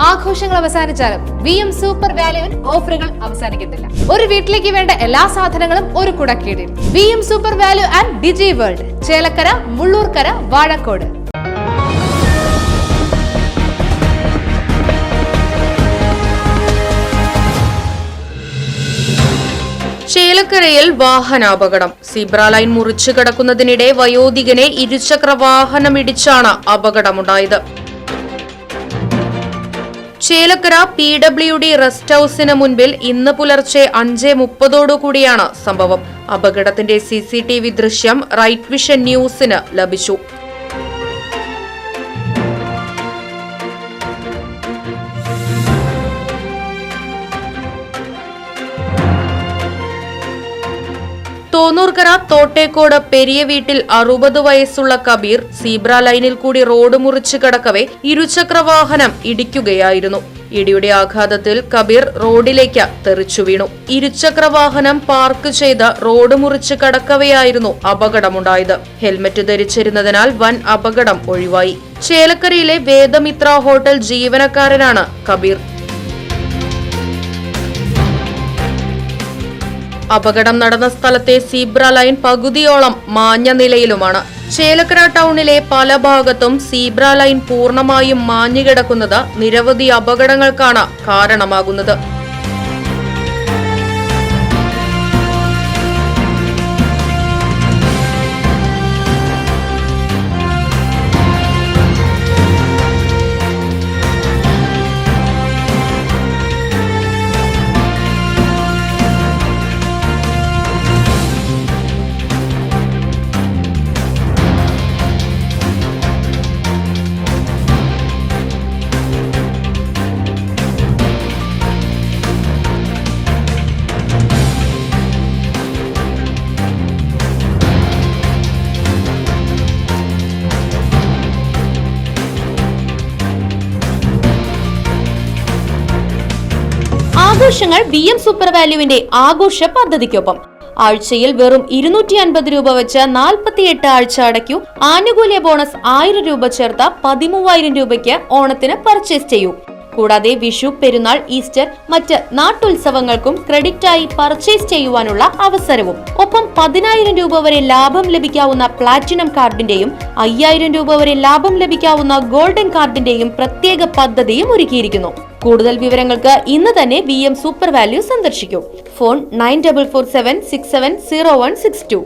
ആഘോഷങ്ങൾ അവസാനിച്ചാലും VM super വാല്യുവിൽ ഓഫറുകൾ അവസാനിക്കുന്നില്ല. ഒരു വീട്ടിലേക്ക് വേണ്ട എല്ലാ സാധനങ്ങളും ഒരു കുടക്കീഴിൽ. VM Super Value and Digi World, Chelakkara, Mullurkara, Vazhakode. ചേലക്കരയിൽ വാഹനാപകടം. സീബ്ര ലൈൻ മുറിച്ചു കടക്കുന്നതിനിടെ വയോധികനെ ഇരുചക്ര വാഹനമിടിച്ചാണ് അപകടമുണ്ടായത്. ചേലക്കര PWD റെസ്റ്റ് ഹൌസിന് മുൻപിൽ ഇന്ന് പുലർച്ചെ 5:30 സംഭവം. അപകടത്തിന്റെ CCTV ദൃശ്യം റൈറ്റ് വിഷൻ ന്യൂസിന് ലഭിച്ചു. തോന്നൂർക്കര തോട്ടേക്കോട് പെരിയ വീട്ടിൽ 60 വയസ്സുള്ള കബീർ സീബ്ര ലൈനിൽ കൂടി റോഡ് മുറിച്ചു കടക്കവേ ഇരുചക്ര വാഹനം ഇടിക്കുകയായിരുന്നു. ഇടിയുടെ ആഘാതത്തിൽ കബീർ റോഡിലേക്ക് തെറിച്ചു വീണു. ഇരുചക്ര വാഹനം പാർക്ക് ചെയ്ത് റോഡ് മുറിച്ചു കടക്കവെയായിരുന്നു അപകടമുണ്ടായത്. ഹെൽമറ്റ് ധരിച്ചിരുന്നതിനാൽ വൻ അപകടം ഒഴിവായി. ചേലക്കരയിലെ വേദമിത്ര ഹോട്ടൽ ജീവനക്കാരനാണ് കബീർ. അപകടം നടന്ന സ്ഥലത്തെ സീബ്ര ലൈൻ പകുതിയോളം മാഞ്ഞ നിലയിലുമാണ്. ചേലക്കര ടൗണിലെ പല ഭാഗത്തും സീബ്ര ലൈൻ പൂർണ്ണമായും മാഞ്ഞുകിടക്കുന്നത് നിരവധി അപകടങ്ങൾക്കാണ് കാരണമാകുന്നത്. ആഘോഷങ്ങൾ VM സൂപ്പർ വാല്യുവിന്റെ ആഘോഷ പദ്ധതിക്കൊപ്പം. ആഴ്ചയിൽ വെറും 250 രൂപ വെച്ച് 48 ആഴ്ച അടയ്ക്കൂ. ആനുകൂല്യ ബോണസ് 1000 രൂപ ചേർത്ത 13000 രൂപയ്ക്ക് ഓണത്തിന് പർച്ചേസ് ചെയ്യൂ. കൂടാതെ വിഷു, പെരുന്നാൾ, ഈസ്റ്റർ, മറ്റ് നാട്ടുത്സവങ്ങൾക്കും ക്രെഡിറ്റായി പർച്ചേസ് ചെയ്യുവാനുള്ള അവസരവും. ഒപ്പം 10000 രൂപ വരെ ലാഭം ലഭിക്കാവുന്ന പ്ലാറ്റിനം കാർഡിന്റെയും 5000 രൂപ വരെ ലാഭം ലഭിക്കാവുന്ന ഗോൾഡൻ കാർഡിന്റെയും പ്രത്യേക പദ്ധതിയും ഒരുക്കിയിരിക്കുന്നു. കൂടുതൽ വിവരങ്ങൾക്ക് ഇന്ന് തന്നെ VM സൂപ്പർ വാല്യൂ സന്ദർശിക്കൂ. ഫോൺ 9447670162.